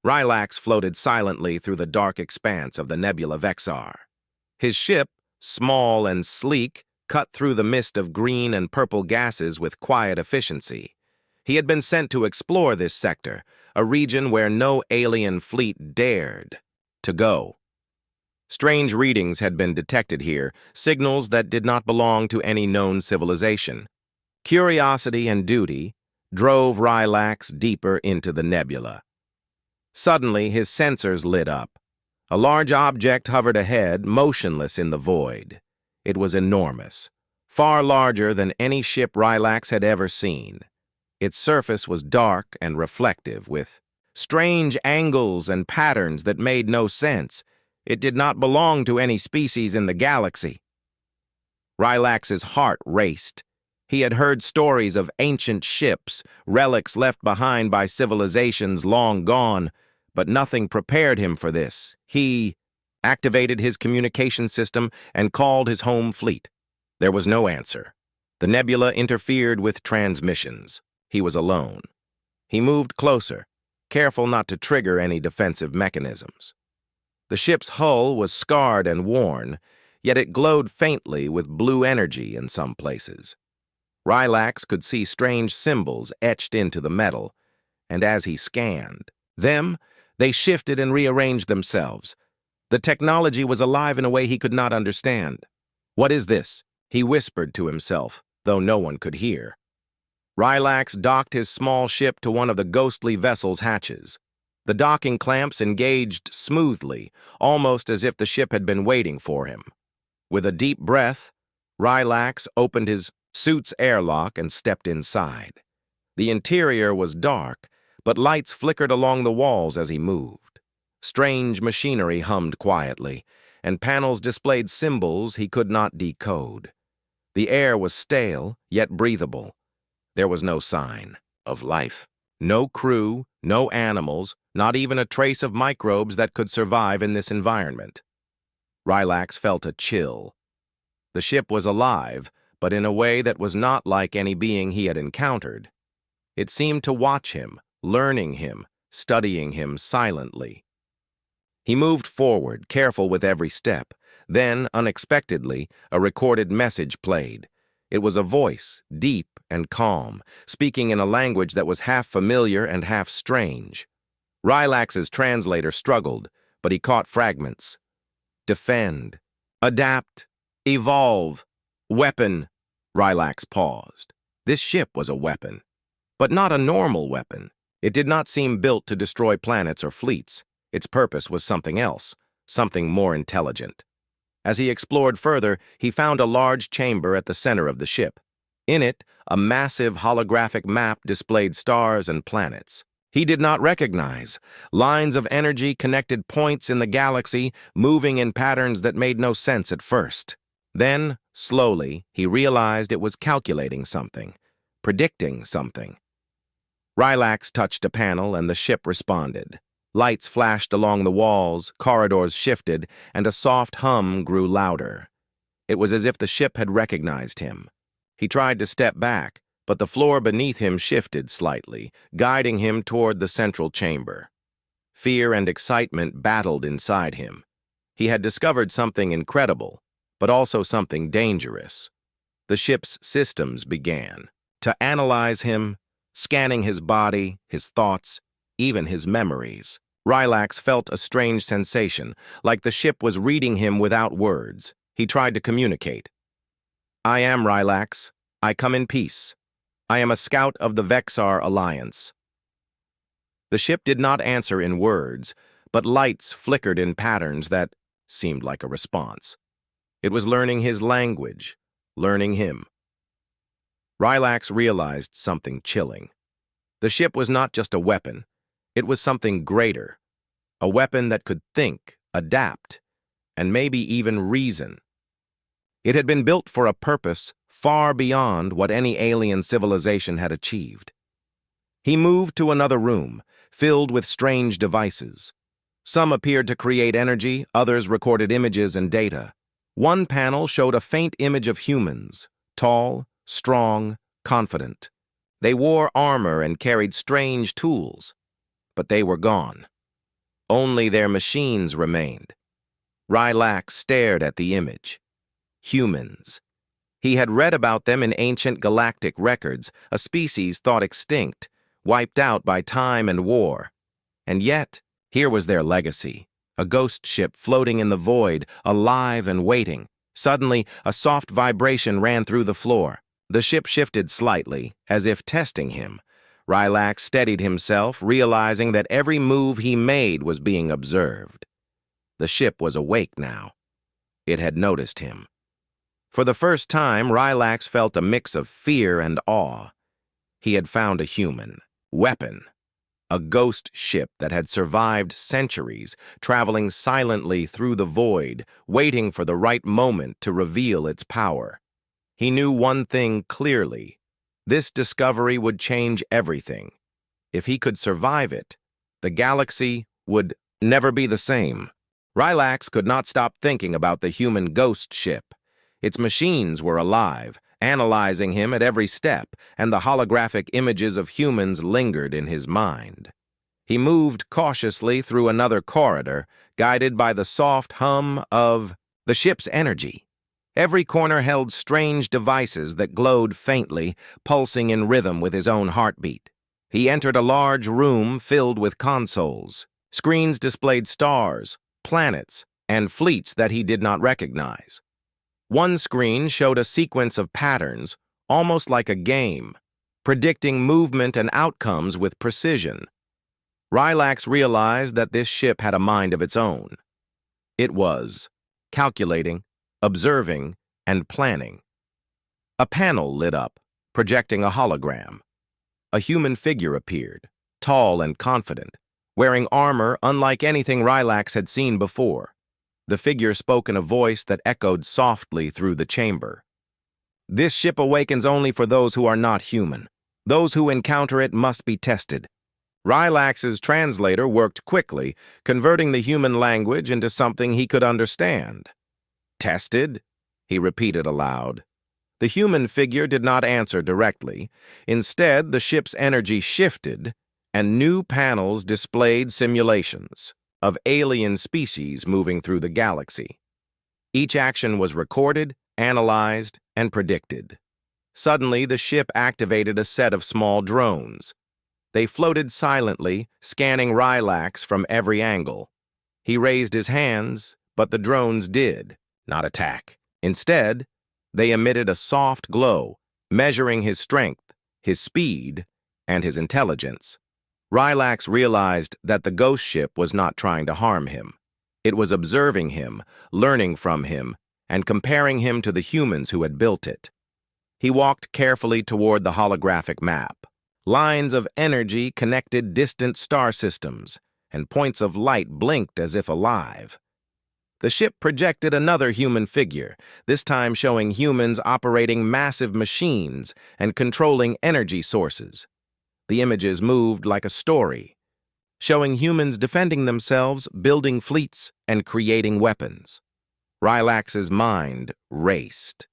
Rylax floated silently through the dark expanse of the nebula Vexar. His ship, small and sleek, cut through the mist of green and purple gases with quiet efficiency. He had been sent to explore this sector, a region where no alien fleet dared to go. Strange readings had been detected here, signals that did not belong to any known civilization. Curiosity and duty drove Rylax deeper into the nebula. Suddenly, his sensors lit up. A large object hovered ahead, motionless in the void. It was enormous, far larger than any ship Rylax had ever seen. Its surface was dark and reflective, with strange angles and patterns that made no sense. It did not belong to any species in the galaxy. Rylax's heart raced. He had heard stories of ancient ships, relics left behind by civilizations long gone, but nothing prepared him for this. He activated his communication system and called his home fleet. There was no answer. The nebula interfered with transmissions. He was alone. He moved closer, careful not to trigger any defensive mechanisms. The ship's hull was scarred and worn, yet it glowed faintly with blue energy in some places. Rylax could see strange symbols etched into the metal, and as he scanned them, they shifted and rearranged themselves. The technology was alive in a way he could not understand. "What is this?" he whispered to himself, though no one could hear. Rylax docked his small ship to one of the ghostly vessel's hatches. The docking clamps engaged smoothly, almost as if the ship had been waiting for him. With a deep breath, Rylax opened his suit's airlock and stepped inside. The interior was dark, but lights flickered along the walls as he moved. Strange machinery hummed quietly, and panels displayed symbols he could not decode. The air was stale, yet breathable. There was no sign of life. No crew, no animals, not even a trace of microbes that could survive in this environment. Rylax felt a chill. The ship was alive, but in a way that was not like any being he had encountered. It seemed to watch him, learning him, studying him silently. He moved forward, careful with every step. Then, unexpectedly, a recorded message played. It was a voice, deep and calm, speaking in a language that was half familiar and half strange. Rylax's translator struggled, but he caught fragments. Defend, adapt, evolve, weapon. Rylax paused. This ship was a weapon, but not a normal weapon. It did not seem built to destroy planets or fleets. Its purpose was something else, something more intelligent. As he explored further, he found a large chamber at the center of the ship. In it, a massive holographic map displayed stars and planets he did not recognize. Lines of energy connected points in the galaxy, moving in patterns that made no sense at first. Then, slowly, he realized it was calculating something, predicting something. Rylax touched a panel and the ship responded. Lights flashed along the walls, corridors shifted, and a soft hum grew louder. It was as if the ship had recognized him. He tried to step back, but the floor beneath him shifted slightly, guiding him toward the central chamber. Fear and excitement battled inside him. He had discovered something incredible, but also something dangerous. The ship's systems began to analyze him, scanning his body, his thoughts, even his memories. Rylax felt a strange sensation, like the ship was reading him without words. He tried to communicate. "I am Rylax. I come in peace. I am a scout of the Vexar Alliance." The ship did not answer in words, but lights flickered in patterns that seemed like a response. It was learning his language, learning him. Rylax realized something chilling. The ship was not just a weapon. It was something greater, a weapon that could think, adapt, and maybe even reason. It had been built for a purpose far beyond what any alien civilization had achieved. He moved to another room, filled with strange devices. Some appeared to create energy, others recorded images and data. One panel showed a faint image of humans, tall, strong, confident. They wore armor and carried strange tools, but they were gone. Only their machines remained. Rylax stared at the image. Humans. He had read about them in ancient galactic records, a species thought extinct, wiped out by time and war. And yet, here was their legacy, a ghost ship floating in the void, alive and waiting. Suddenly, a soft vibration ran through the floor. The ship shifted slightly, as if testing him. Rylax steadied himself, realizing that every move he made was being observed. The ship was awake now. It had noticed him. For the first time, Rylax felt a mix of fear and awe. He had found a human weapon, a ghost ship that had survived centuries, traveling silently through the void, waiting for the right moment to reveal its power. He knew one thing clearly. This discovery would change everything. If he could survive it, the galaxy would never be the same. Rylax could not stop thinking about the human ghost ship. Its machines were alive, analyzing him at every step, and the holographic images of humans lingered in his mind. He moved cautiously through another corridor, guided by the soft hum of the ship's energy. Every corner held strange devices that glowed faintly, pulsing in rhythm with his own heartbeat. He entered a large room filled with consoles. Screens displayed stars, planets, and fleets that he did not recognize. One screen showed a sequence of patterns, almost like a game, predicting movement and outcomes with precision. Rylax realized that this ship had a mind of its own. It was calculating, observing, and planning. A panel lit up, projecting a hologram. A human figure appeared, tall and confident, wearing armor unlike anything Rylax had seen before. The figure spoke in a voice that echoed softly through the chamber. "This ship awakens only for those who are not human. Those who encounter it must be tested." Rylax's translator worked quickly, converting the human language into something he could understand. "Tested?" he repeated aloud. The human figure did not answer directly. Instead, the ship's energy shifted, and new panels displayed simulations of alien species moving through the galaxy. Each action was recorded, analyzed, and predicted. Suddenly, the ship activated a set of small drones. They floated silently, scanning Rylax from every angle. He raised his hands, but the drones did not attack. Instead, they emitted a soft glow, measuring his strength, his speed, and his intelligence. Rylax realized that the ghost ship was not trying to harm him. It was observing him, learning from him, and comparing him to the humans who had built it. He walked carefully toward the holographic map. Lines of energy connected distant star systems, and points of light blinked as if alive. The ship projected another human figure, this time showing humans operating massive machines and controlling energy sources. The images moved like a story, showing humans defending themselves, building fleets, and creating weapons. Rylax's mind raced.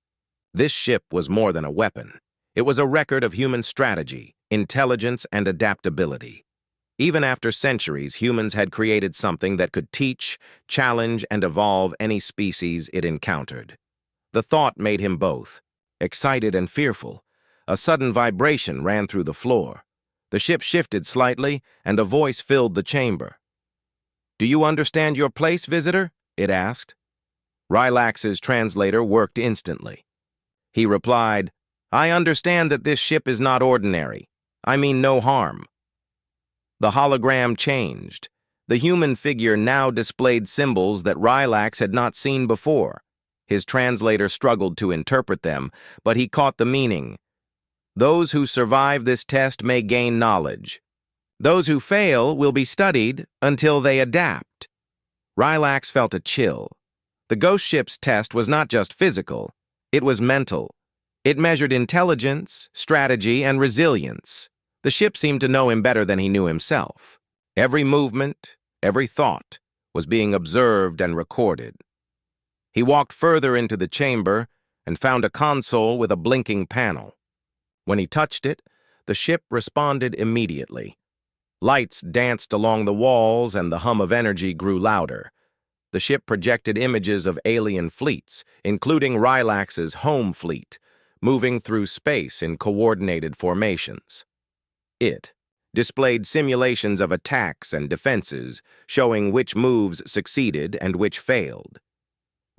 This ship was more than a weapon. It was a record of human strategy, intelligence, and adaptability. Even after centuries, humans had created something that could teach, challenge, and evolve any species it encountered. The thought made him both excited and fearful. A sudden vibration ran through the floor. The ship shifted slightly, and a voice filled the chamber. "Do you understand your place, visitor?" it asked. Rylax's translator worked instantly. He replied, "I understand that this ship is not ordinary. I mean no harm." The hologram changed. The human figure now displayed symbols that Rylax had not seen before. His translator struggled to interpret them, but he caught the meaning. Those who survive this test may gain knowledge. Those who fail will be studied until they adapt. Rylax felt a chill. The ghost ship's test was not just physical, it was mental. It measured intelligence, strategy, and resilience. The ship seemed to know him better than he knew himself. Every movement, every thought, was being observed and recorded. He walked further into the chamber and found a console with a blinking panel. When he touched it, the ship responded immediately. Lights danced along the walls and the hum of energy grew louder. The ship projected images of alien fleets, including Rylax's home fleet, moving through space in coordinated formations. It displayed simulations of attacks and defenses, showing which moves succeeded and which failed.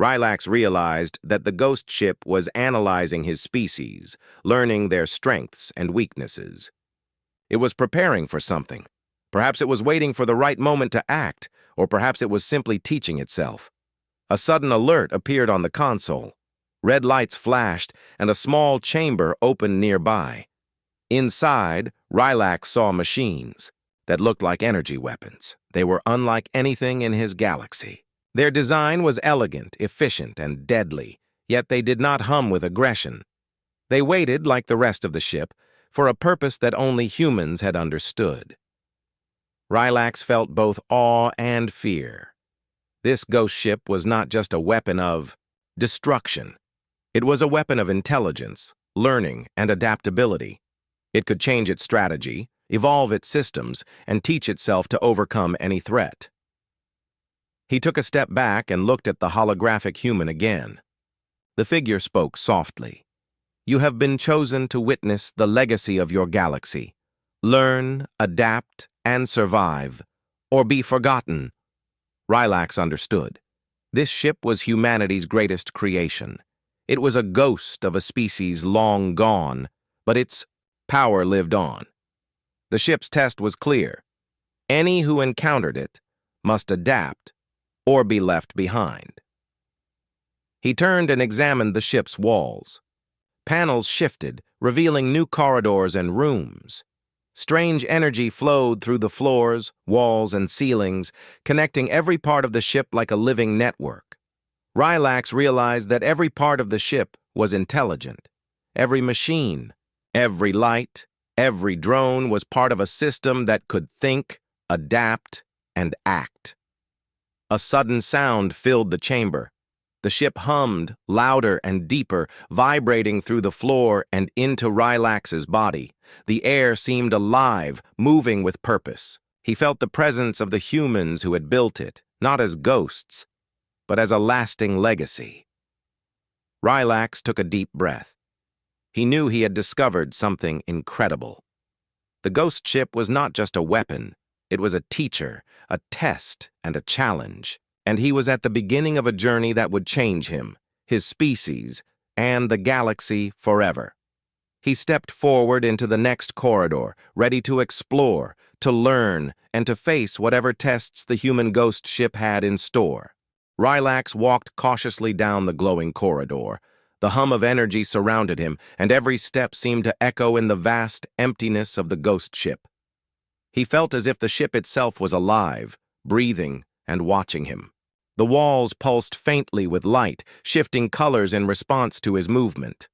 Rylax realized that the ghost ship was analyzing his species, learning their strengths and weaknesses. It was preparing for something. Perhaps it was waiting for the right moment to act, or perhaps it was simply teaching itself. A sudden alert appeared on the console. Red lights flashed, and a small chamber opened nearby. Inside, Rylax saw machines that looked like energy weapons. They were unlike anything in his galaxy. Their design was elegant, efficient, and deadly, yet they did not hum with aggression. They waited, like the rest of the ship, for a purpose that only humans had understood. Rylax felt both awe and fear. This ghost ship was not just a weapon of destruction. It was a weapon of intelligence, learning, and adaptability. It could change its strategy, evolve its systems, and teach itself to overcome any threat. He took a step back and looked at the holographic human again. The figure spoke softly. "You have been chosen to witness the legacy of your galaxy. Learn, adapt, and survive, or be forgotten." Rylax understood. This ship was humanity's greatest creation. It was a ghost of a species long gone, but its power lived on. The ship's test was clear. Any who encountered it must adapt or be left behind. He turned and examined the ship's walls. Panels shifted, revealing new corridors and rooms. Strange energy flowed through the floors, walls, and ceilings, connecting every part of the ship like a living network. Rylax realized that every part of the ship was intelligent. Every machine, every light, every drone was part of a system that could think, adapt, and act. A sudden sound filled the chamber. The ship hummed, louder and deeper, vibrating through the floor and into Rylax's body. The air seemed alive, moving with purpose. He felt the presence of the humans who had built it, not as ghosts, but as a lasting legacy. Rylax took a deep breath. He knew he had discovered something incredible. The ghost ship was not just a weapon. It was a teacher, a test, and a challenge. And he was at the beginning of a journey that would change him, his species, and the galaxy forever. He stepped forward into the next corridor, ready to explore, to learn, and to face whatever tests the human ghost ship had in store. Rylax walked cautiously down the glowing corridor. The hum of energy surrounded him, and every step seemed to echo in the vast emptiness of the ghost ship. He felt as if the ship itself was alive, breathing, and watching him. The walls pulsed faintly with light, shifting colors in response to his movement.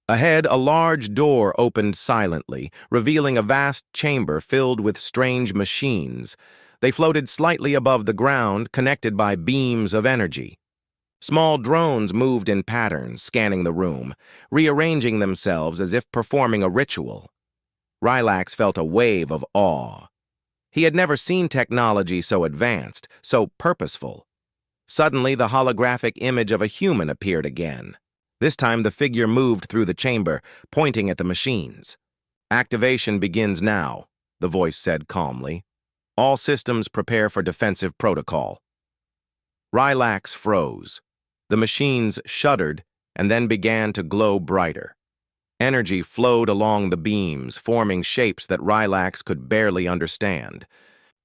Ahead, a large door opened silently, revealing a vast chamber filled with strange machines. They floated slightly above the ground, connected by beams of energy. Small drones moved in patterns, scanning the room, rearranging themselves as if performing a ritual. Rylax felt a wave of awe. He had never seen technology so advanced, so purposeful. Suddenly, the holographic image of a human appeared again. This time, the figure moved through the chamber, pointing at the machines. "Activation begins now," the voice said calmly. "All systems prepare for defensive protocol." Rylax froze. The machines shuddered and then began to glow brighter. Energy flowed along the beams, forming shapes that Rylax could barely understand.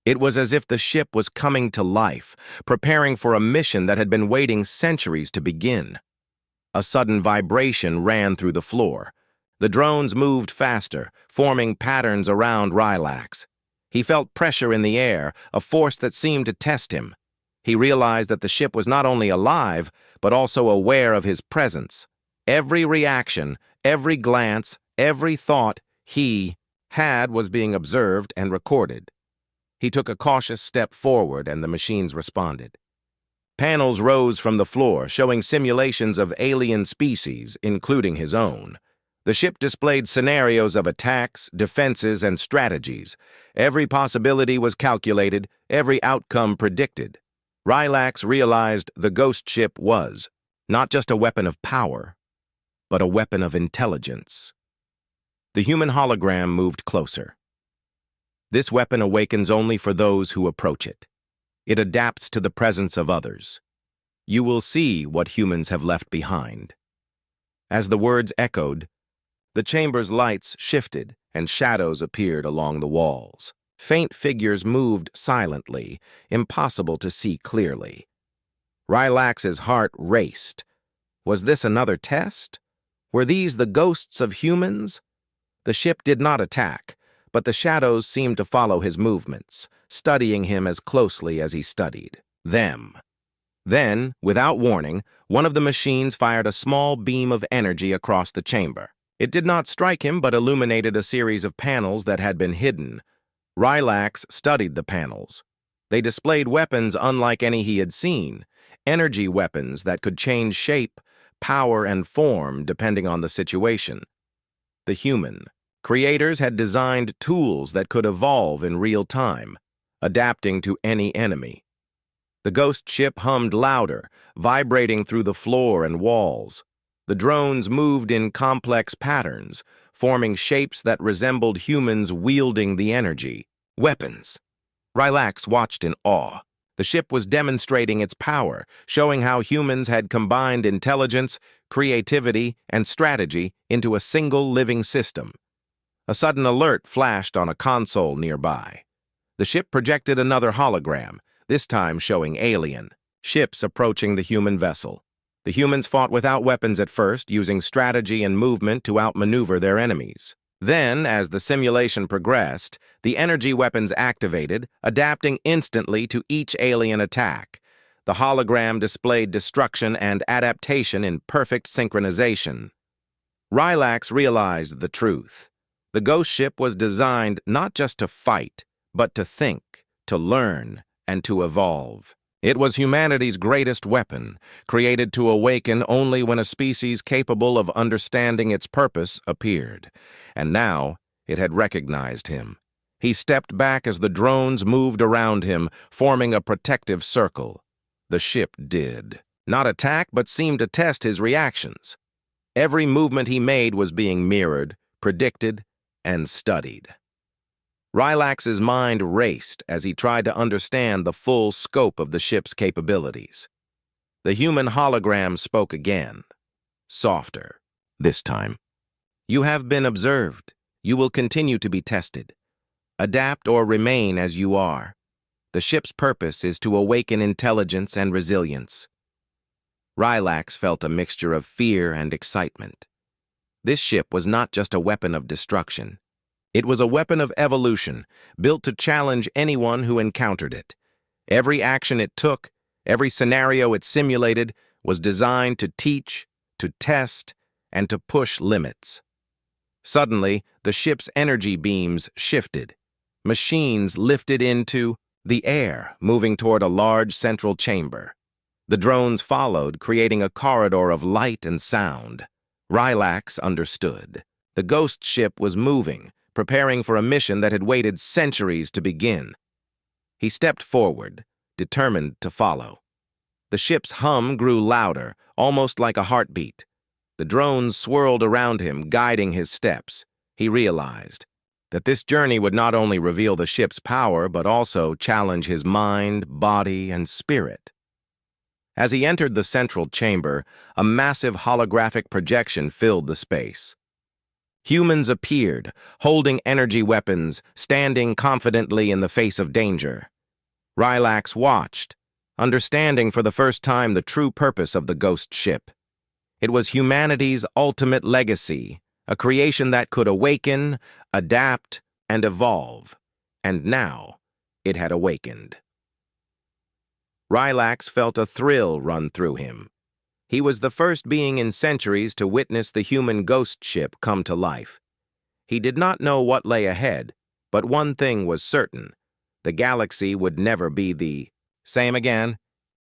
It was as if the ship was coming to life, preparing for a mission that had been waiting centuries to begin. A sudden vibration ran through the floor. The drones moved faster, forming patterns around Rylax. He felt pressure in the air, a force that seemed to test him. He realized that the ship was not only alive, but also aware of his presence. Every reaction, every glance, every thought he had was being observed and recorded. He took a cautious step forward, and the machines responded. Panels rose from the floor, showing simulations of alien species, including his own. The ship displayed scenarios of attacks, defenses, and strategies. Every possibility was calculated, every outcome predicted. Rylax realized the ghost ship was not just a weapon of power, but a weapon of intelligence. The human hologram moved closer. This weapon awakens only for those who approach it. It adapts to the presence of others. You will see what humans have left behind. As the words echoed, the chamber's lights shifted and shadows appeared along the walls. Faint figures moved silently, impossible to see clearly. Rylax's heart raced. Was this another test? Were these the ghosts of humans? The ship did not attack, but the shadows seemed to follow his movements, studying him as closely as he studied them. Then, without warning, one of the machines fired a small beam of energy across the chamber. It did not strike him, but illuminated a series of panels that had been hidden. Rylax studied the panels. They displayed weapons unlike any he had seen, energy weapons that could change shape, power, and form depending on the situation. The human creators had designed tools that could evolve in real time, adapting to any enemy. The ghost ship hummed louder, vibrating through the floor and walls. The drones moved in complex patterns, forming shapes that resembled humans wielding the energy. Weapons. Rylax watched in awe. The ship was demonstrating its power, showing how humans had combined intelligence, creativity, and strategy into a single living system. A sudden alert flashed on a console nearby. The ship projected another hologram, this time showing alien ships approaching the human vessel. The humans fought without weapons at first, using strategy and movement to outmaneuver their enemies. Then, as the simulation progressed, the energy weapons activated, adapting instantly to each alien attack. The hologram displayed destruction and adaptation in perfect synchronization. Rylax realized the truth. The ghost ship was designed not just to fight, but to think, to learn, and to evolve. It was humanity's greatest weapon, created to awaken only when a species capable of understanding its purpose appeared. And now it had recognized him. He stepped back as the drones moved around him, forming a protective circle. The ship did not attack, but seemed to test his reactions. Every movement he made was being mirrored, predicted, and studied. Rylax's mind raced as he tried to understand the full scope of the ship's capabilities. The human hologram spoke again, softer this time. You have been observed. You will continue to be tested. Adapt or remain as you are. The ship's purpose is to awaken intelligence and resilience. Rylax felt a mixture of fear and excitement. This ship was not just a weapon of destruction. It was a weapon of evolution, built to challenge anyone who encountered it. Every action it took, every scenario it simulated, was designed to teach, to test, and to push limits. Suddenly, the ship's energy beams shifted. Machines lifted into the air, moving toward a large central chamber. The drones followed, creating a corridor of light and sound. Rylax understood. The ghost ship was moving, preparing for a mission that had waited centuries to begin. He stepped forward, determined to follow. The ship's hum grew louder, almost like a heartbeat. The drones swirled around him, guiding his steps. He realized that this journey would not only reveal the ship's power, but also challenge his mind, body, and spirit. As he entered the central chamber, a massive holographic projection filled the space. Humans appeared, holding energy weapons, standing confidently in the face of danger. Rylax watched, understanding for the first time the true purpose of the ghost ship. It was humanity's ultimate legacy, a creation that could awaken, adapt, and evolve. And now, it had awakened. Rylax felt a thrill run through him. He was the first being in centuries to witness the human ghost ship come to life. He did not know what lay ahead, but one thing was certain. The galaxy would never be the same again.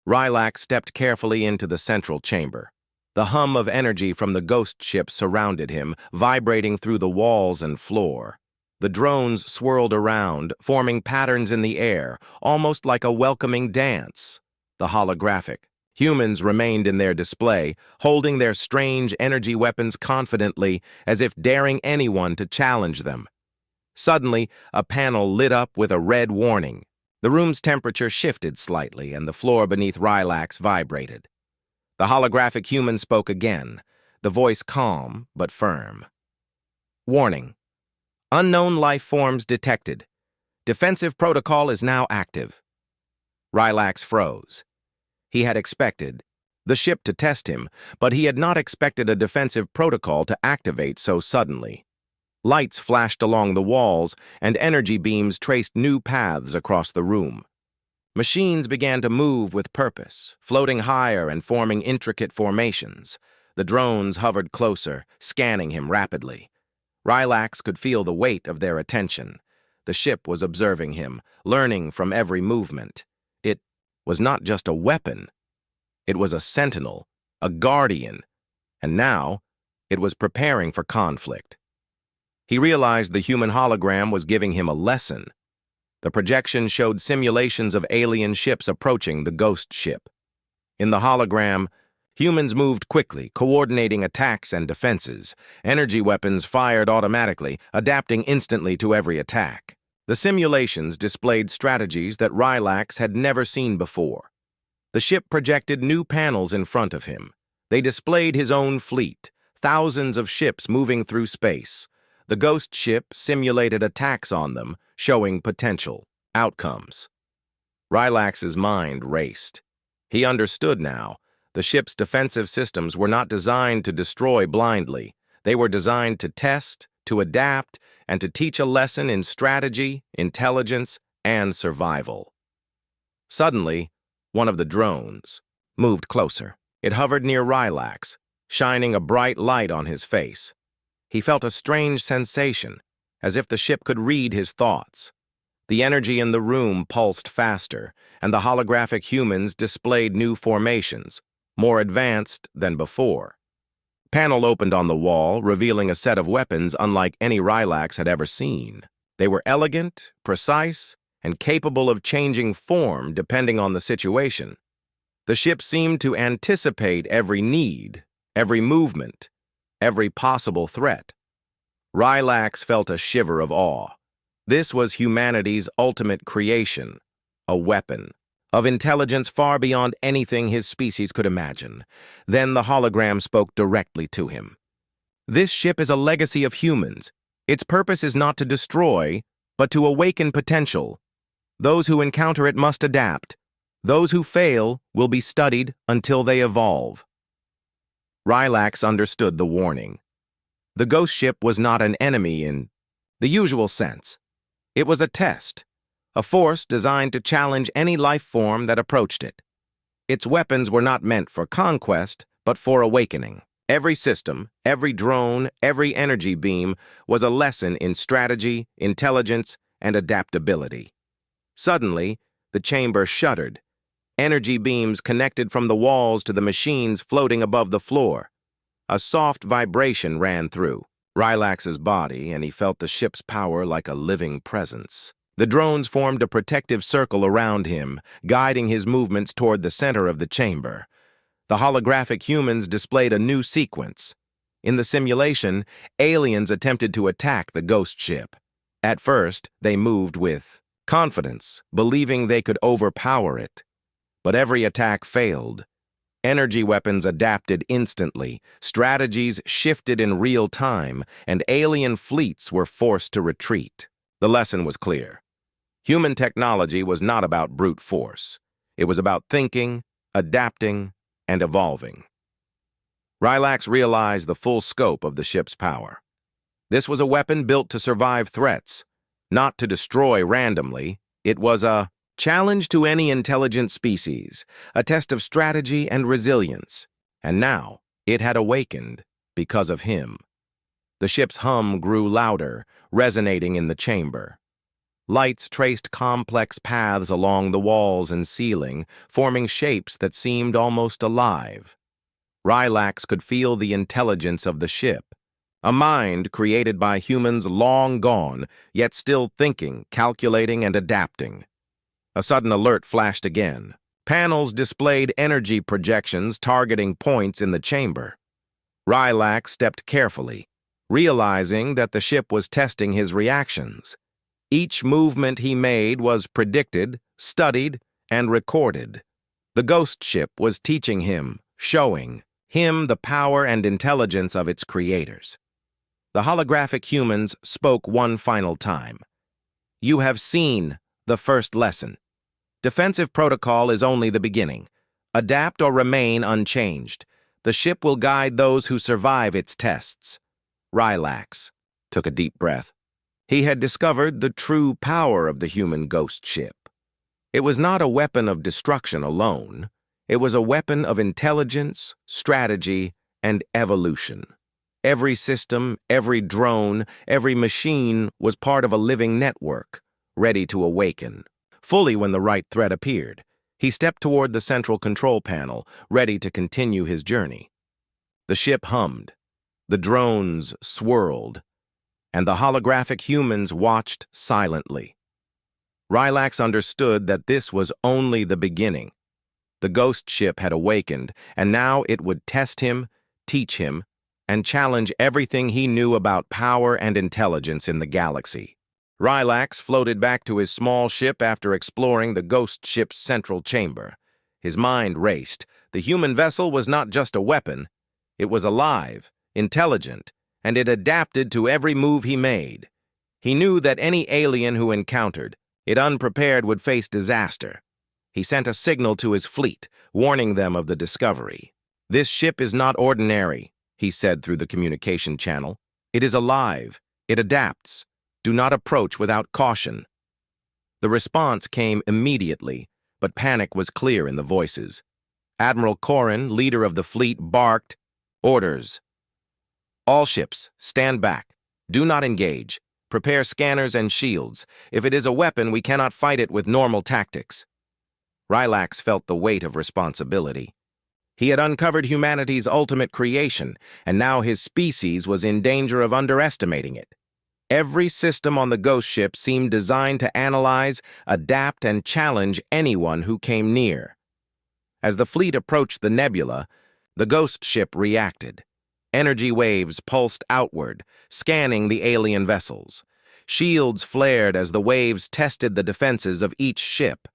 Rylax stepped carefully into the central chamber. The hum of energy from the ghost ship surrounded him, vibrating through the walls and floor. The drones swirled around, forming patterns in the air, almost like a welcoming dance. The holographic humans remained in their display, holding their strange energy weapons confidently, as if daring anyone to challenge them. Suddenly, a panel lit up with a red warning. The room's temperature shifted slightly, and the floor beneath Rylax vibrated. The holographic human spoke again, the voice calm but firm. Warning. Unknown life forms detected. Defensive protocol is now active. Rylax froze. He had expected the ship to test him, but he had not expected a defensive protocol to activate so suddenly. Lights flashed along the walls, and energy beams traced new paths across the room. Machines began to move with purpose, floating higher and forming intricate formations. The drones hovered closer, scanning him rapidly. Rylax could feel the weight of their attention. The ship was observing him, learning from every movement. It was not just a weapon. It was a sentinel, a guardian, and now it was preparing for conflict. He realized the human hologram was giving him a lesson. The projection showed simulations of alien ships approaching the ghost ship. In the hologram, humans moved quickly, coordinating attacks and defenses. Energy weapons fired automatically, adapting instantly to every attack. The simulations displayed strategies that Rylax had never seen before. The ship projected new panels in front of him. They displayed his own fleet, thousands of ships moving through space. The ghost ship simulated attacks on them, showing potential outcomes. Rylax's mind raced. He understood now. The ship's defensive systems were not designed to destroy blindly. They were designed to test, to adapt, and to teach a lesson in strategy, intelligence, and survival. Suddenly, one of the drones moved closer. It hovered near Rylax, shining a bright light on his face. He felt a strange sensation, as if the ship could read his thoughts. The energy in the room pulsed faster, and the holographic humans displayed new formations, more advanced than before. Panel opened on the wall, revealing a set of weapons unlike any Rylax had ever seen. They were elegant, precise, and capable of changing form depending on the situation. The ship seemed to anticipate every need, every movement, every possible threat. Rylax felt a shiver of awe. This was humanity's ultimate creation, a weapon, of intelligence far beyond anything his species could imagine. Then the hologram spoke directly to him. This ship is a legacy of humans. Its purpose is not to destroy, but to awaken potential. Those who encounter it must adapt. Those who fail will be studied until they evolve. Rylax understood the warning. The ghost ship was not an enemy in the usual sense. It was a test, a force designed to challenge any life form that approached it. Its weapons were not meant for conquest, but for awakening. Every system, every drone, every energy beam was a lesson in strategy, intelligence, and adaptability. Suddenly, the chamber shuddered. Energy beams connected from the walls to the machines floating above the floor. A soft vibration ran through Rylax's body, and he felt the ship's power like a living presence. The drones formed a protective circle around him, guiding his movements toward the center of the chamber. The holographic humans displayed a new sequence. In the simulation, aliens attempted to attack the ghost ship. At first, they moved with confidence, believing they could overpower it. But every attack failed. Energy weapons adapted instantly, strategies shifted in real time, and alien fleets were forced to retreat. The lesson was clear. Human technology was not about brute force. It was about thinking, adapting, and evolving. Rylax realized the full scope of the ship's power. This was a weapon built to survive threats, not to destroy randomly. It was a challenge to any intelligent species, a test of strategy and resilience. And now, it had awakened because of him. The ship's hum grew louder, resonating in the chamber. Lights traced complex paths along the walls and ceiling, forming shapes that seemed almost alive. Rylax could feel the intelligence of the ship, a mind created by humans long gone, yet still thinking, calculating, and adapting. A sudden alert flashed again. Panels displayed energy projections targeting points in the chamber. Rylax stepped carefully, realizing that the ship was testing his reactions. Each movement he made was predicted, studied, and recorded. The ghost ship was teaching him, showing him the power and intelligence of its creators. The holographic humans spoke one final time. "You have seen the first lesson. Defensive protocol is only the beginning. Adapt or remain unchanged. The ship will guide those who survive its tests." Rylax took a deep breath. He had discovered the true power of the human ghost ship. It was not a weapon of destruction alone. It was a weapon of intelligence, strategy, and evolution. Every system, every drone, every machine was part of a living network, ready to awaken. Fully when the right threat appeared, he stepped toward the central control panel, ready to continue his journey. The ship hummed, the drones swirled, and the holographic humans watched silently. Rylax understood that this was only the beginning. The ghost ship had awakened, and now it would test him, teach him, and challenge everything he knew about power and intelligence in the galaxy. Rylax floated back to his small ship after exploring the ghost ship's central chamber. His mind raced. The human vessel was not just a weapon. It was alive, intelligent, and it adapted to every move he made. He knew that any alien who encountered it unprepared would face disaster. He sent a signal to his fleet, warning them of the discovery. "This ship is not ordinary," he said through the communication channel. "It is alive. It adapts. Do not approach without caution." The response came immediately, but panic was clear in the voices. Admiral Corrin, leader of the fleet, barked, "Orders. All ships, stand back. Do not engage. Prepare scanners and shields. If it is a weapon, we cannot fight it with normal tactics." Rylax felt the weight of responsibility. He had uncovered humanity's ultimate creation, and now his species was in danger of underestimating it. Every system on the ghost ship seemed designed to analyze, adapt, and challenge anyone who came near. As the fleet approached the nebula, the ghost ship reacted. Energy waves pulsed outward, scanning the alien vessels. Shields flared as the waves tested the defenses of each ship.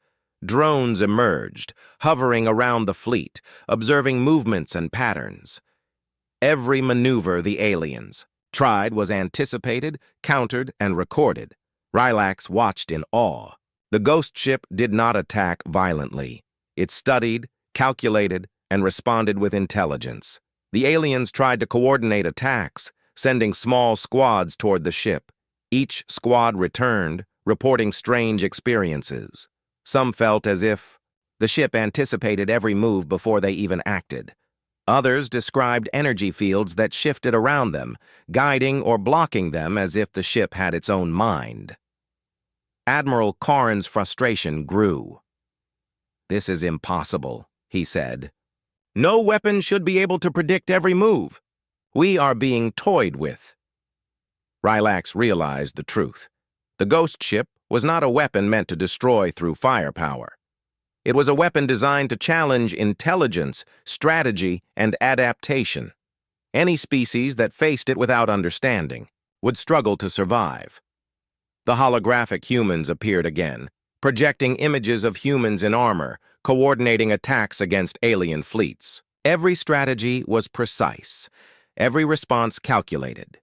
Drones emerged, hovering around the fleet, observing movements and patterns. Every maneuver the aliens tried was anticipated, countered, and recorded. Rylax watched in awe. The ghost ship did not attack violently. It studied, calculated, and responded with intelligence. The aliens tried to coordinate attacks, sending small squads toward the ship. Each squad returned, reporting strange experiences. Some felt as if the ship anticipated every move before they even acted. Others described energy fields that shifted around them, guiding or blocking them as if the ship had its own mind. Admiral Corrin's frustration grew. "This is impossible," he said. "No weapon should be able to predict every move. We are being toyed with." Rylax realized the truth. The ghost ship was not a weapon meant to destroy through firepower. It was a weapon designed to challenge intelligence, strategy, and adaptation. Any species that faced it without understanding would struggle to survive. The holographic humans appeared again, projecting images of humans in armor, coordinating attacks against alien fleets. Every strategy was precise, every response calculated.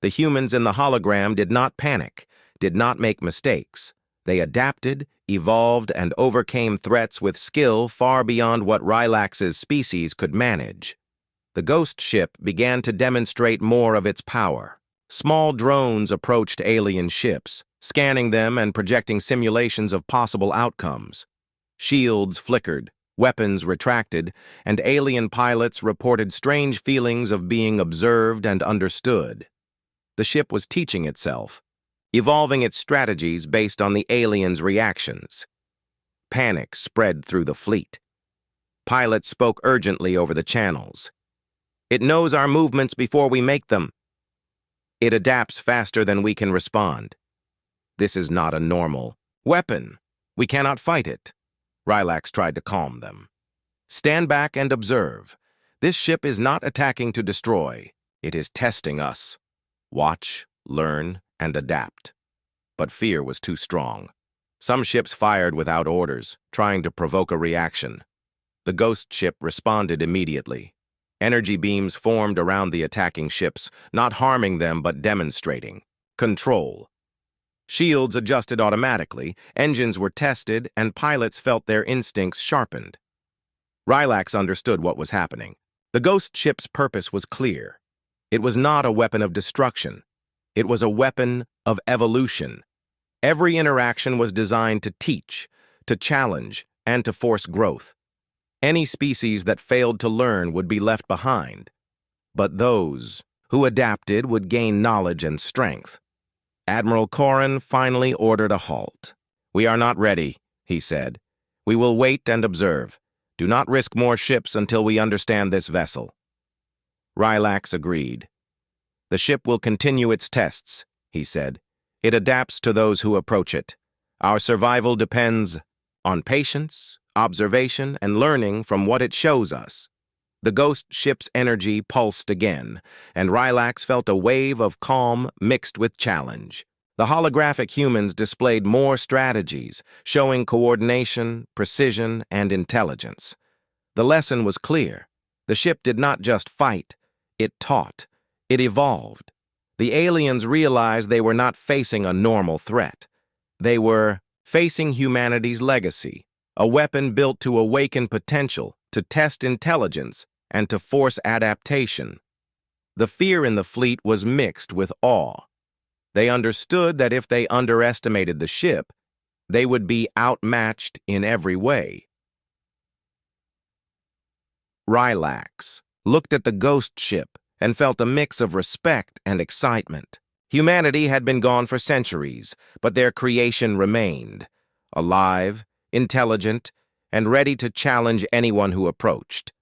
The humans in the hologram did not panic, did not make mistakes. They adapted, evolved, and overcame threats with skill far beyond what Rylax's species could manage. The ghost ship began to demonstrate more of its power. Small drones approached alien ships, scanning them and projecting simulations of possible outcomes. Shields flickered, weapons retracted, and alien pilots reported strange feelings of being observed and understood. The ship was teaching itself, evolving its strategies based on the aliens' reactions. Panic spread through the fleet. Pilots spoke urgently over the channels. It knows our movements before we make them. It adapts faster than we can respond. This is not a normal weapon. We cannot fight it. Rylax tried to calm them. Stand back and observe. This ship is not attacking to destroy. It is testing us. Watch, learn, and adapt. But fear was too strong. Some ships fired without orders, trying to provoke a reaction. The ghost ship responded immediately. Energy beams formed around the attacking ships, not harming them but demonstrating control. Shields adjusted automatically, engines were tested, and pilots felt their instincts sharpened. Rylax understood what was happening. The ghost ship's purpose was clear. It was not a weapon of destruction. It was a weapon of evolution. Every interaction was designed to teach, to challenge, and to force growth. Any species that failed to learn would be left behind. But those who adapted would gain knowledge and strength. Admiral Corrin finally ordered a halt. "We are not ready," he said. "We will wait and observe. Do not risk more ships until we understand this vessel." Rylax agreed. "The ship will continue its tests," he said. "It adapts to those who approach it. Our survival depends on patience, observation, and learning from what it shows us." The ghost ship's energy pulsed again, and Rylax felt a wave of calm mixed with challenge. The holographic humans displayed more strategies, showing coordination, precision, and intelligence. The lesson was clear. The ship did not just fight, it taught. It evolved. The aliens realized they were not facing a normal threat. They were facing humanity's legacy, a weapon built to awaken potential, to test intelligence, and to force adaptation. The fear in the fleet was mixed with awe. They understood that if they underestimated the ship, they would be outmatched in every way. Rylax looked at the ghost ship and felt a mix of respect and excitement. Humanity had been gone for centuries, but their creation remained, alive, intelligent, and ready to challenge anyone who approached.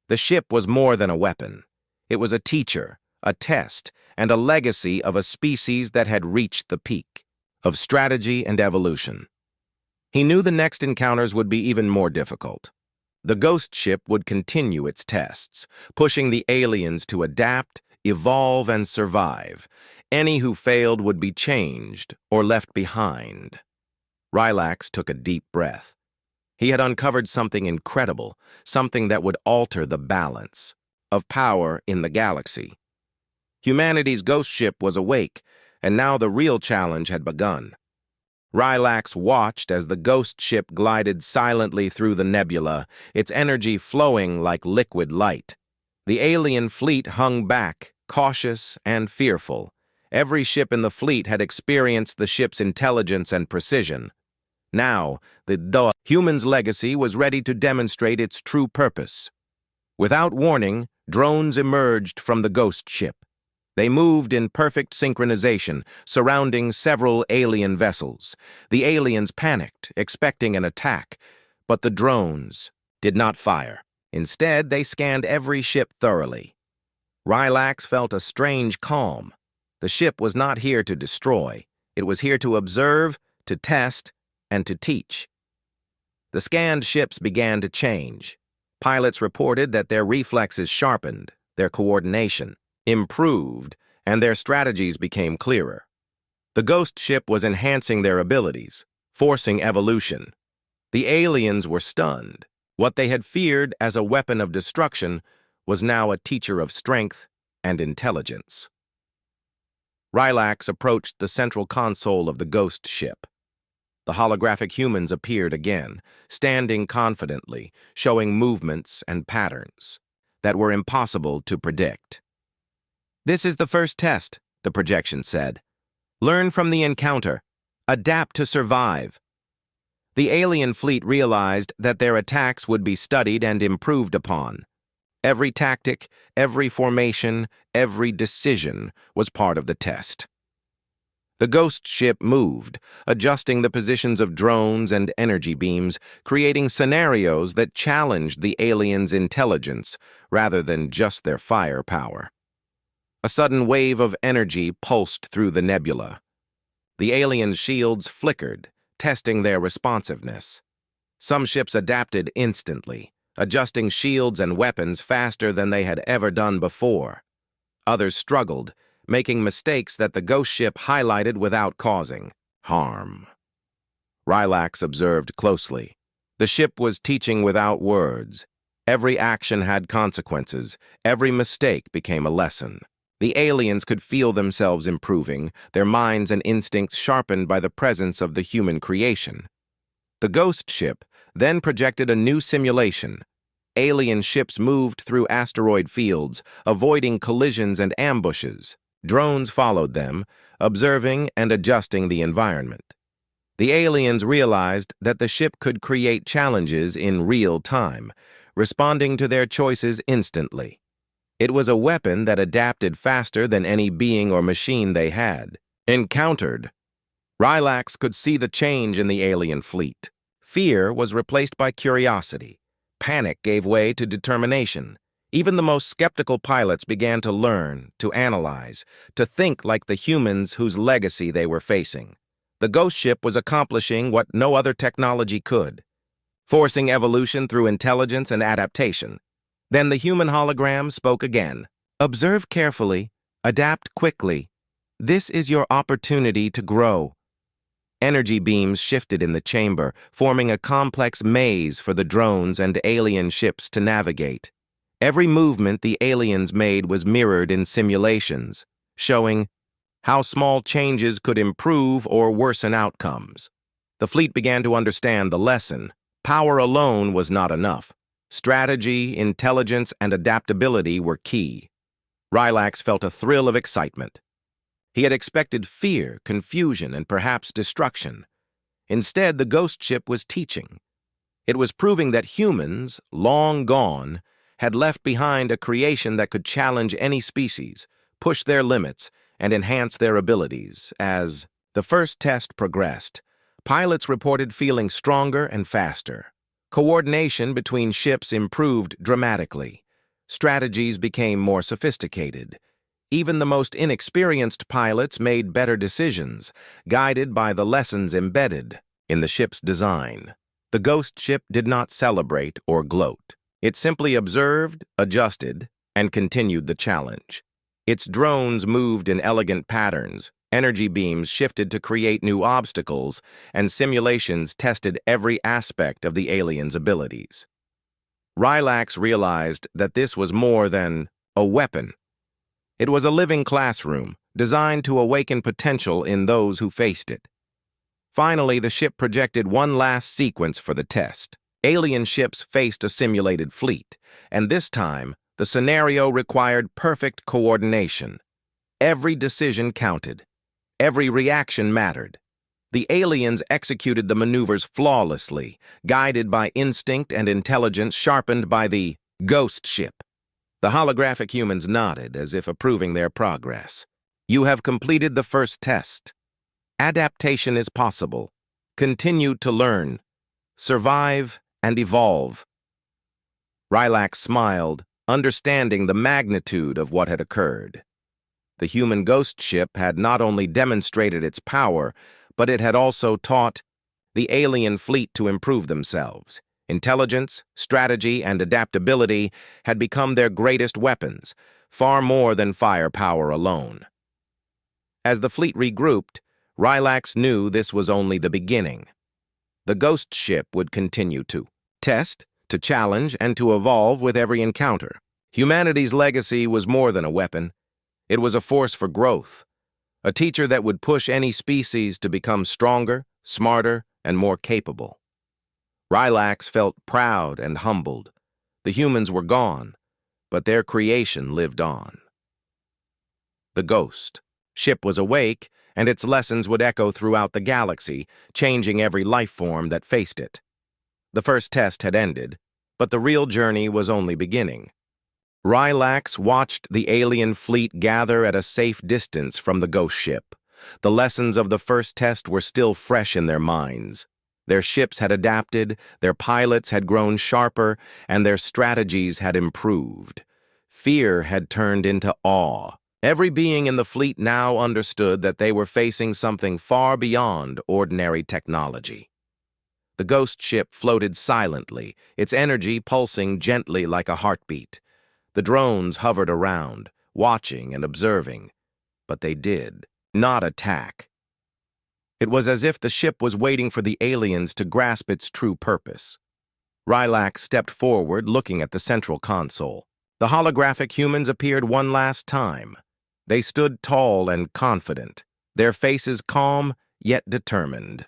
The ship was more than a weapon. It was a teacher, a test, and a legacy of a species that had reached the peak of strategy and evolution. He knew the next encounters would be even more difficult. The ghost ship would continue its tests, pushing the aliens to adapt, evolve, and survive. Any who failed would be changed or left behind. Rylax took a deep breath. He had uncovered something incredible, something that would alter the balance of power in the galaxy. Humanity's ghost ship was awake, and now the real challenge had begun. Rylax watched as the ghost ship glided silently through the nebula, its energy flowing like liquid light. The alien fleet hung back, cautious and fearful. Every ship in the fleet had experienced the ship's intelligence and precision. Now, the human's legacy was ready to demonstrate its true purpose. Without warning, drones emerged from the ghost ship. They moved in perfect synchronization, surrounding several alien vessels. The aliens panicked, expecting an attack, but the drones did not fire. Instead, they scanned every ship thoroughly. Rylax felt a strange calm. The ship was not here to destroy. It was here to observe, to test, and to teach. The scanned ships began to change. Pilots reported that their reflexes sharpened, their coordination improved, and their strategies became clearer. The ghost ship was enhancing their abilities, forcing evolution. The aliens were stunned. What they had feared as a weapon of destruction was now a teacher of strength and intelligence. Rylax approached the central console of the ghost ship. The holographic humans appeared again, standing confidently, showing movements and patterns that were impossible to predict. "This is the first test," the projection said. "Learn from the encounter. Adapt to survive." The alien fleet realized that their attacks would be studied and improved upon. Every tactic, every formation, every decision was part of the test. The ghost ship moved, adjusting the positions of drones and energy beams, creating scenarios that challenged the aliens' intelligence rather than just their firepower. A sudden wave of energy pulsed through the nebula. The aliens' shields flickered, testing their responsiveness. Some ships adapted instantly, adjusting shields and weapons faster than they had ever done before. Others struggled, making mistakes that the ghost ship highlighted without causing harm. Rylax observed closely. The ship was teaching without words. Every action had consequences. Every mistake became a lesson. The aliens could feel themselves improving, their minds and instincts sharpened by the presence of the human creation. The ghost ship then projected a new simulation. Alien ships moved through asteroid fields, avoiding collisions and ambushes. Drones followed them, observing and adjusting the environment. The aliens realized that the ship could create challenges in real time, responding to their choices instantly. It was a weapon that adapted faster than any being or machine they had encountered. Rylax could see the change in the alien fleet. Fear was replaced by curiosity. Panic gave way to determination. Even the most skeptical pilots began to learn, to analyze, to think like the humans whose legacy they were facing. The ghost ship was accomplishing what no other technology could, forcing evolution through intelligence and adaptation. Then the human hologram spoke again. Observe carefully, adapt quickly. This is your opportunity to grow. Energy beams shifted in the chamber, forming a complex maze for the drones and alien ships to navigate. Every movement the aliens made was mirrored in simulations, showing how small changes could improve or worsen outcomes. The fleet began to understand the lesson. Power alone was not enough. Strategy, intelligence, and adaptability were key. Rylax felt a thrill of excitement. He had expected fear, confusion, and perhaps destruction. Instead, the ghost ship was teaching. It was proving that humans, long gone, had left behind a creation that could challenge any species, push their limits, and enhance their abilities. As the first test progressed, pilots reported feeling stronger and faster. Coordination between ships improved dramatically. Strategies became more sophisticated. Even the most inexperienced pilots made better decisions, guided by the lessons embedded in the ship's design. The ghost ship did not celebrate or gloat. It simply observed, adjusted, and continued the challenge. Its drones moved in elegant patterns, energy beams shifted to create new obstacles, and simulations tested every aspect of the aliens' abilities. Rylax realized that this was more than a weapon. It was a living classroom, designed to awaken potential in those who faced it. Finally, the ship projected one last sequence for the test. Alien ships faced a simulated fleet, and this time, the scenario required perfect coordination. Every decision counted. Every reaction mattered. The aliens executed the maneuvers flawlessly, guided by instinct and intelligence sharpened by the ghost ship. The holographic humans nodded as if approving their progress. You have completed the first test. Adaptation is possible. Continue to learn. Survive and evolve. Rylax smiled, understanding the magnitude of what had occurred. The human ghost ship had not only demonstrated its power, but it had also taught the alien fleet to improve themselves. Intelligence, strategy, and adaptability had become their greatest weapons, far more than firepower alone. As the fleet regrouped, Rylax knew this was only the beginning. The ghost ship would continue to test, to challenge, and to evolve with every encounter. Humanity's legacy was more than a weapon. It was a force for growth, a teacher that would push any species to become stronger, smarter, and more capable. Rylax felt proud and humbled. The humans were gone, but their creation lived on. The ghost ship was awake, and its lessons would echo throughout the galaxy, changing every life form that faced it. The first test had ended, but the real journey was only beginning. Rylax watched the alien fleet gather at a safe distance from the ghost ship, The lessons of the first test were still fresh in their minds. Their ships had adapted, their pilots had grown sharper, and their strategies had improved. Fear had turned into awe. Every being in the fleet now understood that they were facing something far beyond ordinary technology. The ghost ship floated silently, its energy pulsing gently like a heartbeat. The drones hovered around, watching and observing, but they did not attack. It was as if the ship was waiting for the aliens to grasp its true purpose. Rylax stepped forward, looking at the central console. The holographic humans appeared one last time. They stood tall and confident, their faces calm yet determined.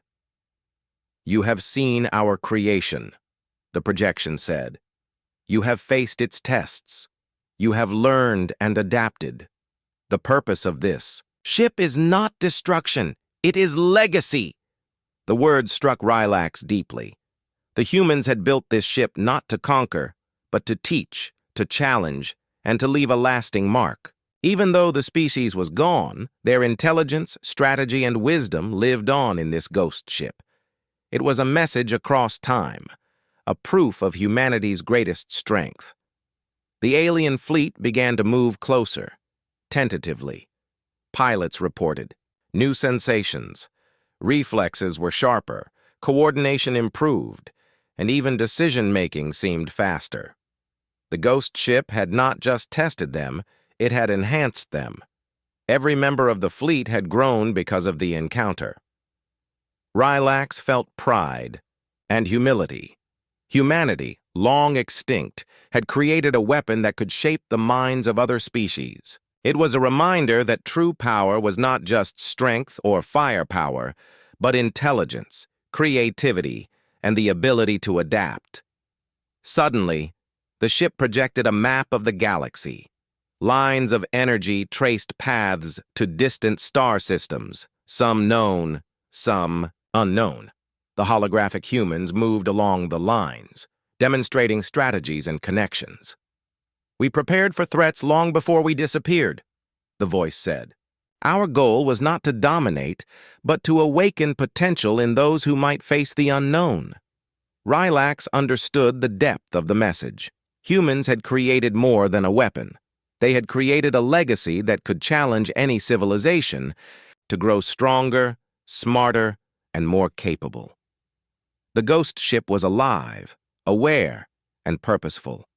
"You have seen our creation," the projection said. "You have faced its tests. You have learned and adapted. The purpose of this ship is not destruction. It is legacy." The words struck Rylax deeply. The humans had built this ship not to conquer, but to teach, to challenge, and to leave a lasting mark. Even though the species was gone, their intelligence, strategy, and wisdom lived on in this ghost ship. It was a message across time, a proof of humanity's greatest strength. The alien fleet began to move closer, tentatively. Pilots reported new sensations. Reflexes were sharper, coordination improved, and even decision-making seemed faster. The ghost ship had not just tested them, it had enhanced them. Every member of the fleet had grown because of the encounter. Rylax felt pride and humility. Humanity, long extinct, had created a weapon that could shape the minds of other species. It was a reminder that true power was not just strength or firepower, but intelligence, creativity, and the ability to adapt. Suddenly, the ship projected a map of the galaxy. Lines of energy traced paths to distant star systems, some known, some unknown. The holographic humans moved along the lines, demonstrating strategies and connections. "We prepared for threats long before we disappeared," the voice said. "Our goal was not to dominate, but to awaken potential in those who might face the unknown." Rylax understood the depth of the message. Humans had created more than a weapon. They had created a legacy that could challenge any civilization to grow stronger, smarter, and more capable. The ghost ship was alive, aware, and purposeful.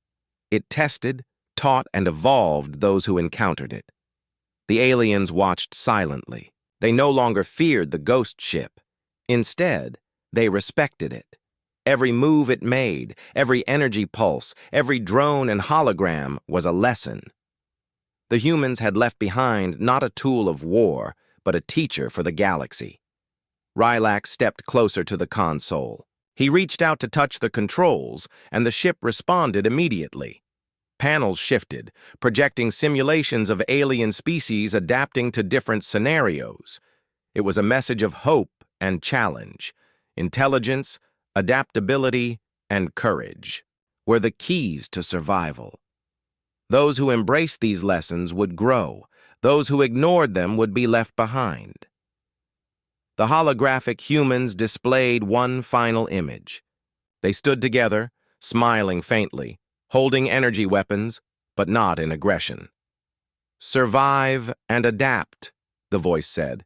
It tested, taught, and evolved those who encountered it. The aliens watched silently. They no longer feared the ghost ship. Instead, they respected it. Every move it made, every energy pulse, every drone and hologram was a lesson. The humans had left behind not a tool of war, but a teacher for the galaxy. Rylax stepped closer to the console. He reached out to touch the controls, and the ship responded immediately. Panels shifted, projecting simulations of alien species adapting to different scenarios. It was a message of hope and challenge. Intelligence, adaptability, and courage were the keys to survival. Those who embraced these lessons would grow. Those who ignored them would be left behind. The holographic humans displayed one final image. They stood together, smiling faintly, holding energy weapons, but not in aggression. "Survive and adapt," the voice said.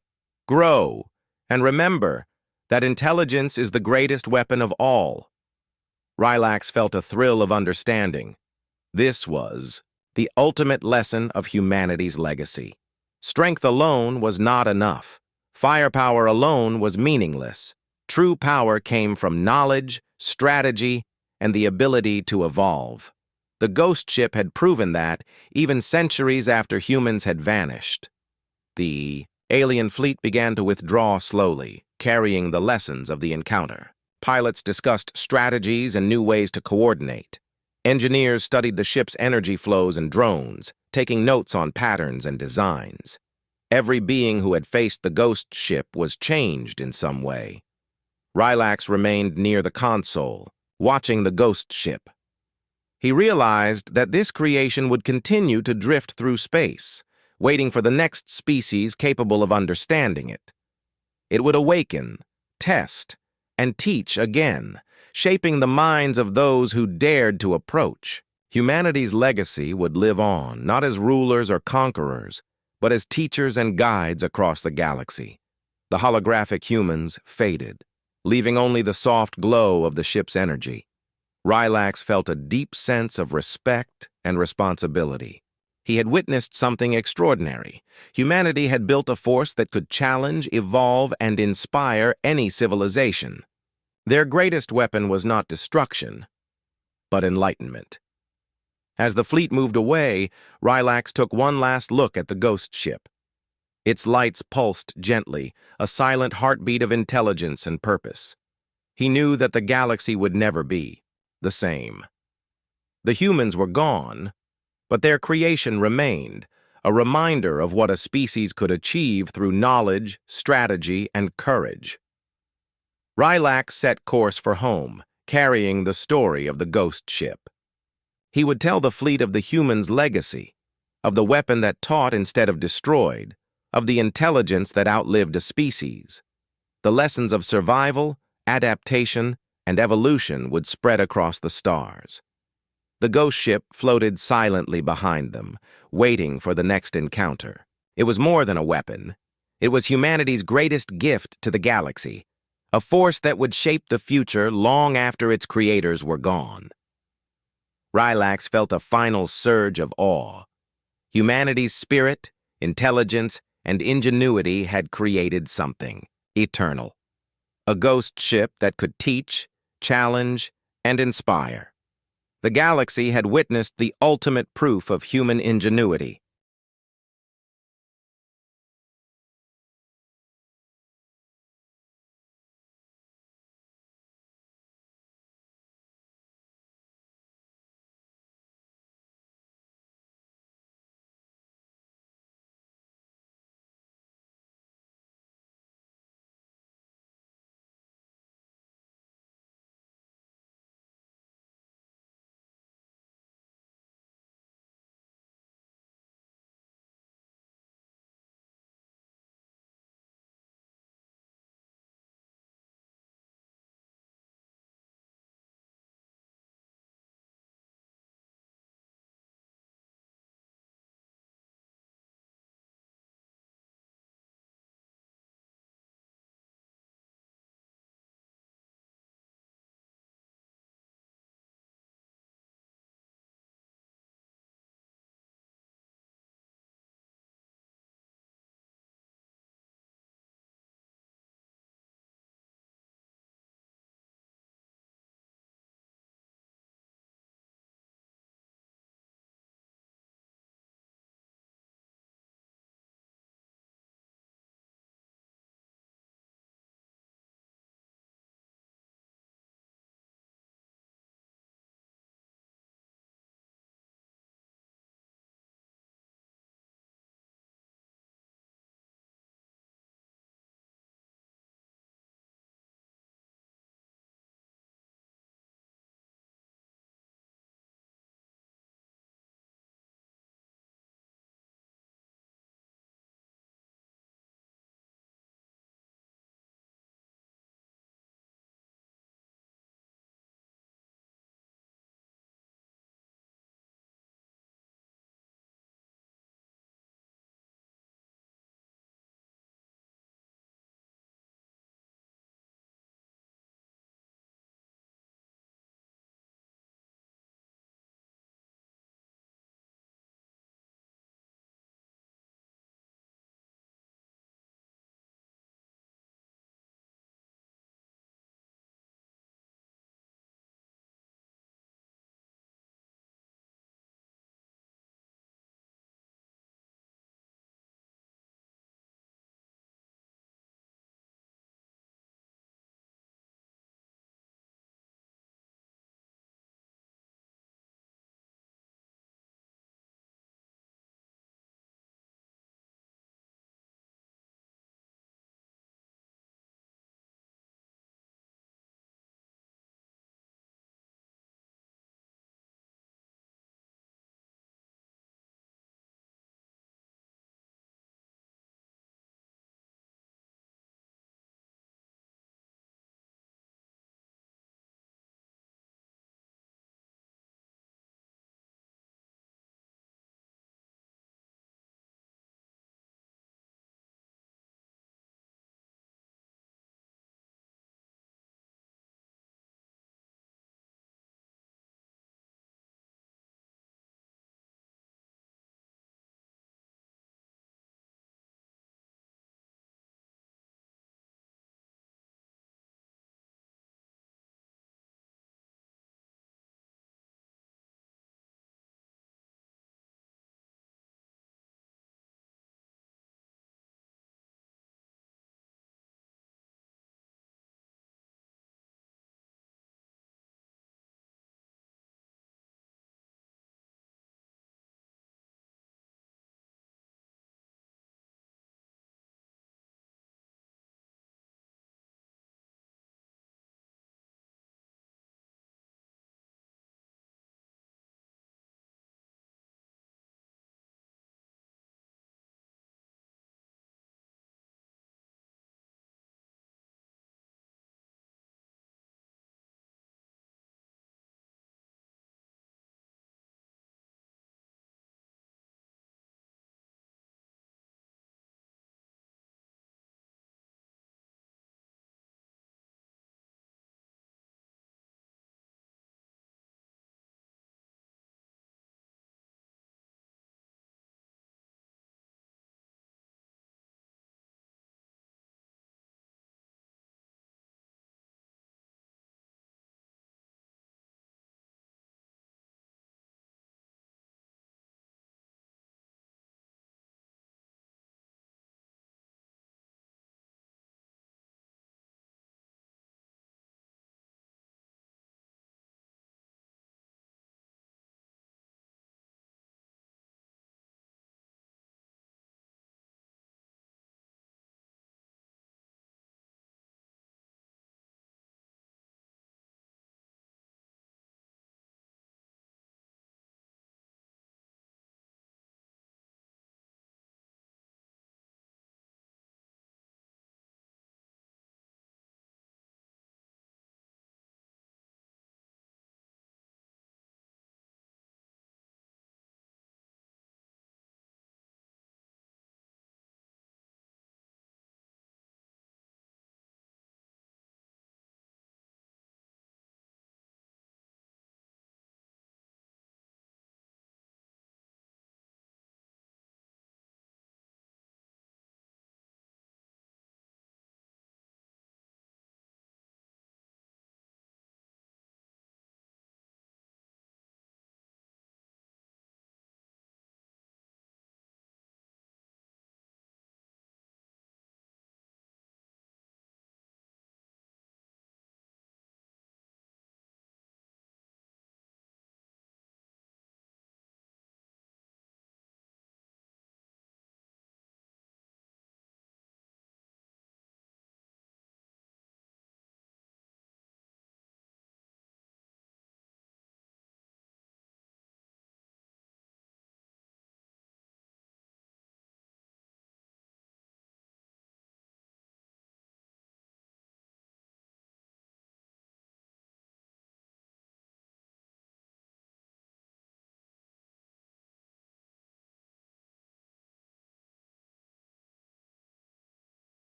"Grow, and remember that intelligence is the greatest weapon of all." Rylax felt a thrill of understanding. This was the ultimate lesson of humanity's legacy. Strength alone was not enough. Firepower alone was meaningless. True power came from knowledge, strategy, and the ability to evolve. The ghost ship had proven that, even centuries after humans had vanished. The alien fleet began to withdraw slowly, carrying the lessons of the encounter. Pilots discussed strategies and new ways to coordinate. Engineers studied the ship's energy flows and drones, taking notes on patterns and designs. Every being who had faced the ghost ship was changed in some way. Rylax remained near the console, watching the ghost ship. He realized that this creation would continue to drift through space, waiting for the next species capable of understanding it. It would awaken, test, and teach again, shaping the minds of those who dared to approach. Humanity's legacy would live on, not as rulers or conquerors, but as teachers and guides across the galaxy. The holographic humans faded, leaving only the soft glow of the ship's energy. Rylax felt a deep sense of respect and responsibility. He had witnessed something extraordinary. Humanity had built a force that could challenge, evolve, and inspire any civilization. Their greatest weapon was not destruction, but enlightenment. As the fleet moved away, Rylax took one last look at the ghost ship. Its lights pulsed gently, a silent heartbeat of intelligence and purpose. He knew that the galaxy would never be the same. The humans were gone, but their creation remained, a reminder of what a species could achieve through knowledge, strategy, and courage. Rylax set course for home, carrying the story of the ghost ship. He would tell the fleet of the humans' legacy, of the weapon that taught instead of destroyed, of the intelligence that outlived a species. The lessons of survival, adaptation, and evolution would spread across the stars. The ghost ship floated silently behind them, waiting for the next encounter. It was more than a weapon. It was humanity's greatest gift to the galaxy, a force that would shape the future long after its creators were gone. Rylax felt a final surge of awe. Humanity's spirit, intelligence, and ingenuity had created something eternal. A ghost ship that could teach, challenge, and inspire. The galaxy had witnessed the ultimate proof of human ingenuity,